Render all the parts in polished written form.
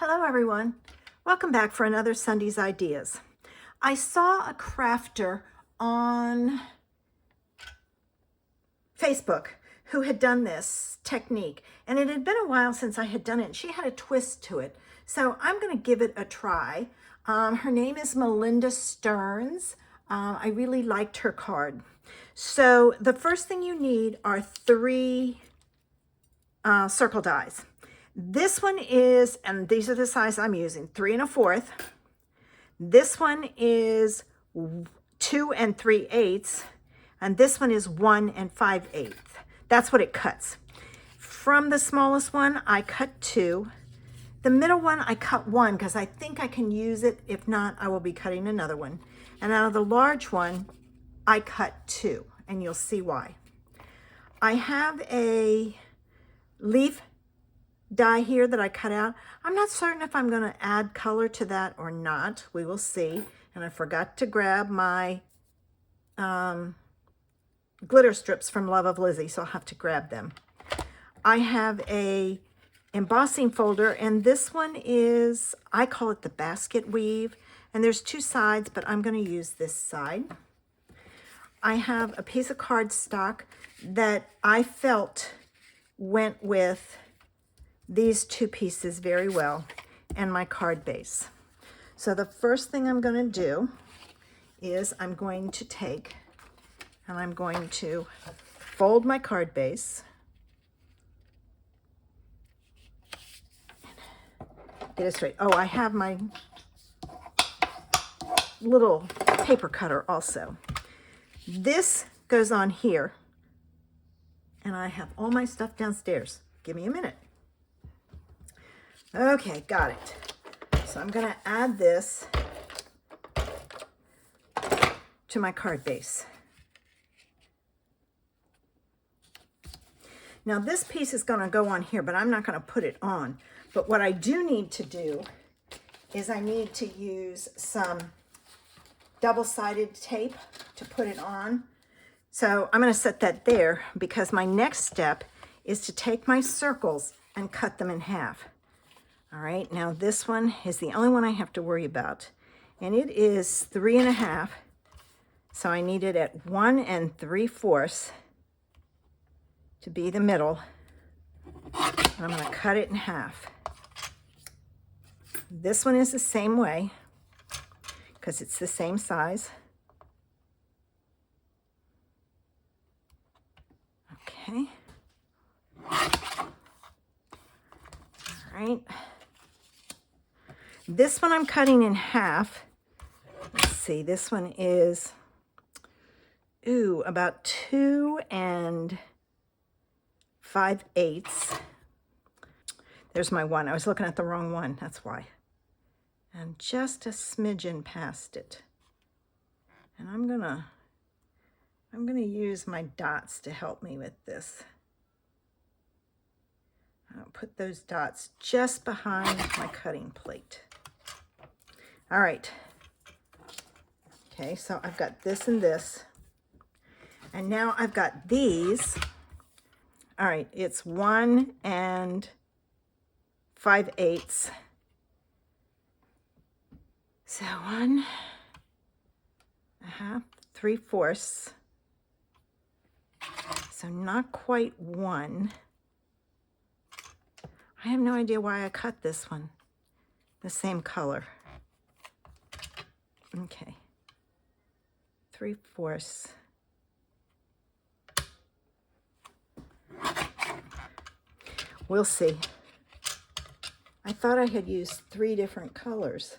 Hello everyone. Welcome back for another Sunday's Ideas. I saw a crafter on Facebook who had done this technique, and it had been a while since I had done it, and she had a twist to it. So I'm going to give it a try. Her name is Melinda Stearns. I really liked her card. So the first thing you need are three circle dies. This one is, and these are the size I'm using, 3 1/4. This one is 2 3/8, and this one is 1 5/8. That's what it cuts. From the smallest one, I cut 2. The middle one, I cut 1 because I think I can use it. If not, I will be cutting another one. And out of the large one, I cut 2, and you'll see why. I have a leaf die here that I cut out. I'm not certain if I'm going to add color to that or not. We will see. And I forgot to grab my glitter strips from Love of Lizzie, so I'll have to grab them. I have a embossing folder, and this one is, I call it the basket weave, and there's 2 sides, but I'm going to use this side. I have a piece of cardstock that I felt went with these 2 pieces very well, and my card base. So the first thing I'm going to do is I'm going to take and I'm going to fold my card base. Get it straight. Oh, I have my little paper cutter also. This goes on here, and I have all my stuff downstairs. Give me a minute. Okay, got it. So I'm going to add this to my card base. Now this piece is going to go on here, but I'm not going to put it on. But what I do need to do is I need to use some double-sided tape to put it on. So I'm going to set that there because my next step is to take my circles and cut them in half. All right, now this one is the only one I have to worry about, and it is 3 1/2. So I need it at 1 3/4 to be the middle. And I'm going to cut it in half. This one is the same way because it's the same size. Okay. All right. This one I'm cutting in half. Let's see, this one is, about 2 5/8. There's my one. I was looking at the wrong one, that's why. And just a smidgen past it. And I'm gonna use my dots to help me with this. I'll put those dots just behind my cutting plate. All right. Okay, so I've got this and this. And now I've got these. All right, it's 1 5/8. So 1 1/2, 3/4. So not quite 1. I have no idea why I cut this one the same color. Okay, 3/4. We'll see. I thought I had used 3 different colors.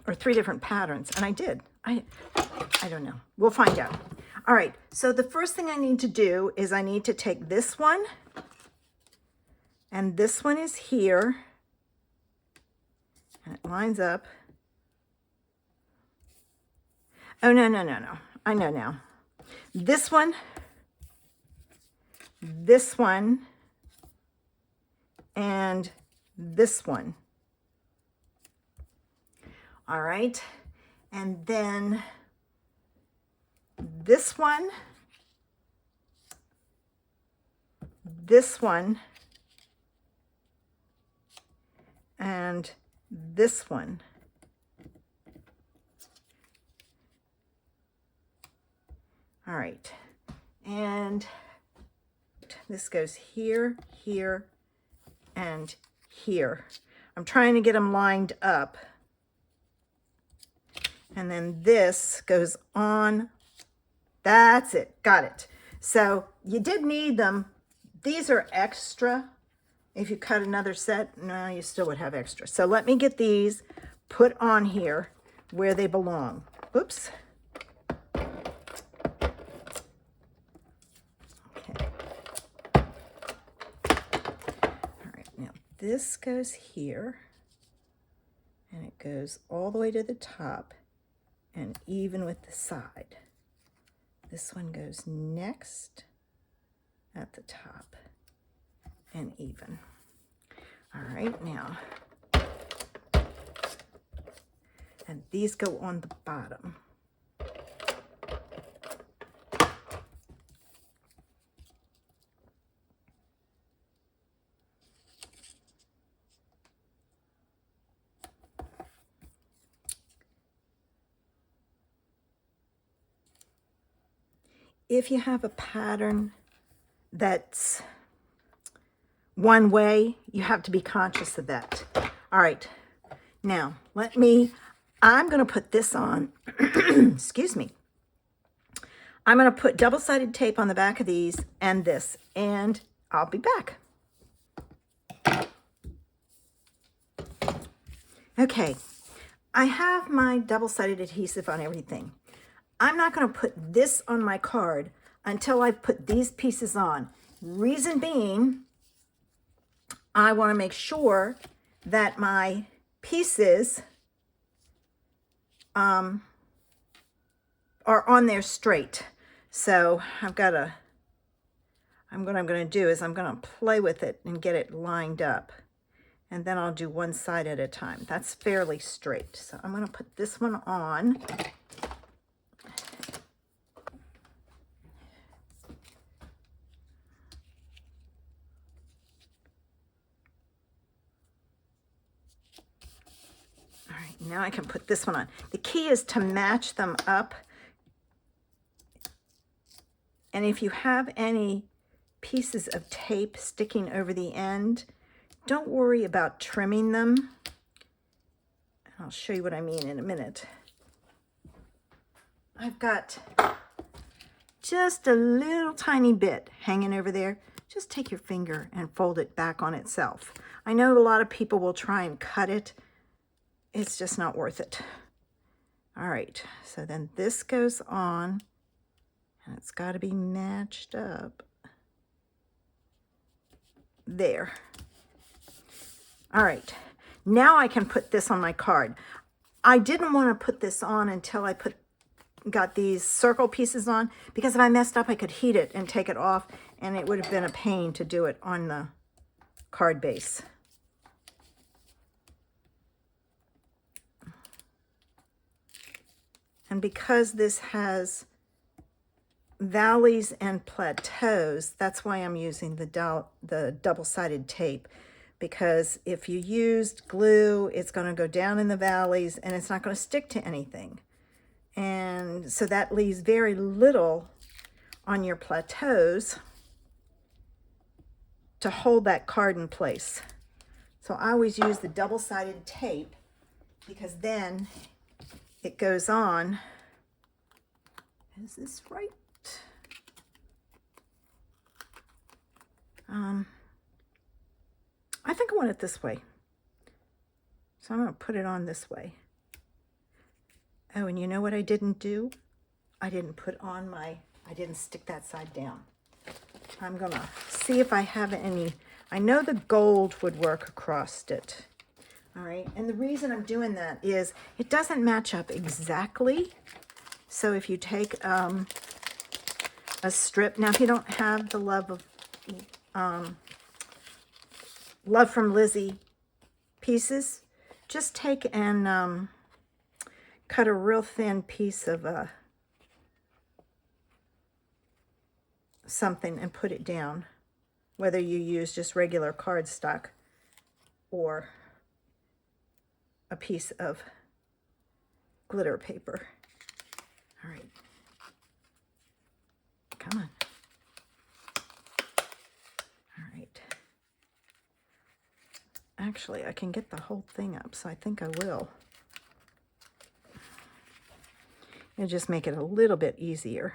Or 3 different patterns, and I did. I don't know. We'll find out. All right, so the first thing I need to do is I need to take this one, and this one is here, and it lines up. Oh, no. I know now. This one, and this one. All right, and then this one, and this one. All right, and this goes here, here, and here. I'm trying to get them lined up. And then this goes on. That's it. Got it. So you did need them. These are extra. If you cut another set, no, you still would have extra. So let me get these put on here where they belong. Oops. Okay. All right, now this goes here, and it goes all the way to the top and even with the side. This one goes next at the top and even. All right, now, and these go on the bottom. If you have a pattern that's one way, you have to be conscious of that. All right, now I'm going to put this on, excuse me. I'm going to put double-sided tape on the back of these and this, and I'll be back. Okay, I have my double-sided adhesive on everything. I'm not going to put this on my card until I put these pieces on. Reason being, I want to make sure that my pieces are on there straight. So what I'm going to do is I'm going to play with it and get it lined up. And then I'll do one side at a time. That's fairly straight. So I'm going to put this one on. Now I can put this one on. The key is to match them up. And if you have any pieces of tape sticking over the end, don't worry about trimming them. I'll show you what I mean in a minute. I've got just a little tiny bit hanging over there. Just take your finger and fold it back on itself. I know a lot of people will try and cut it. It's just not worth it. All right, so then this goes on, and it's got to be matched up. There. All right, now I can put this on my card. I didn't want to put this on until I got these circle pieces on, because if I messed up, I could heat it and take it off, and it would have been a pain to do it on the card base. And because this has valleys and plateaus, that's why I'm using the double-sided tape. Because if you used glue, it's going to go down in the valleys and it's not going to stick to anything. And so that leaves very little on your plateaus to hold that card in place. So I always use the double-sided tape, because then it goes on. Is this right? I think I want it this way. So I'm going to put it on this way. Oh, and you know what I didn't do? I didn't stick that side down. I'm going to see if I have any. I know the gold would work across it. All right, and the reason I'm doing that is it doesn't match up exactly. So if you take a strip, now if you don't have the Love from Lizzie pieces, just take and cut a real thin piece of something and put it down, whether you use just regular cardstock or a piece of glitter paper. All right. Come on. All right. Actually, I can get the whole thing up, so I think I will. It'll just make it a little bit easier.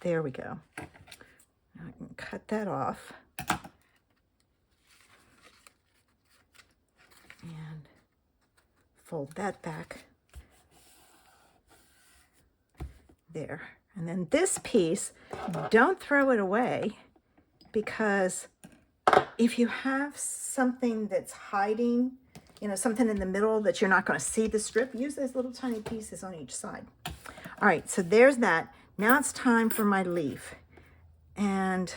There we go. Now I can cut that off. And fold that back. There. And then this piece, don't throw it away, because if you have something that's hiding, you know, something in the middle that you're not going to see the strip, use those little tiny pieces on each side. All right, so there's that. Now it's time for my leaf. And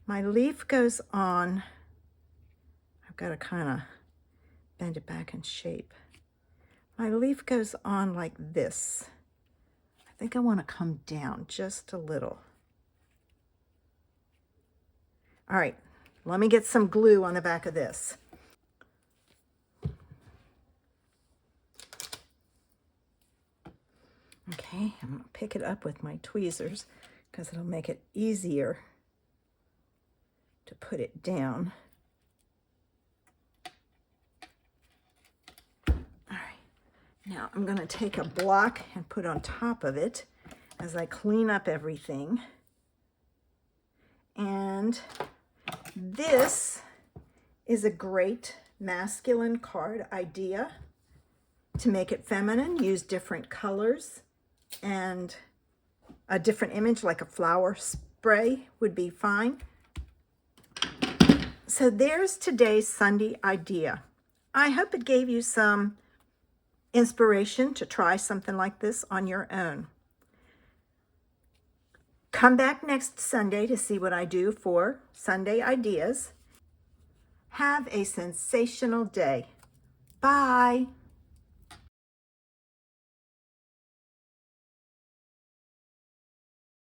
my leaf goes on, I've got to kind of bend it back in shape. My leaf goes on like this. I think I want to come down just a little. All right, let me get some glue on the back of this. Okay, I'm going to pick it up with my tweezers because it'll make it easier to put it down. All right, now I'm going to take a block and put on top of it as I clean up everything. And this is a great masculine card idea. To make it feminine, use different colors, and a different image like a flower spray would be fine. So there's today's Sunday idea. I hope it gave you some inspiration to try something like this on your own. Come back next Sunday to see what I do for Sunday ideas. Have a sensational day. Bye.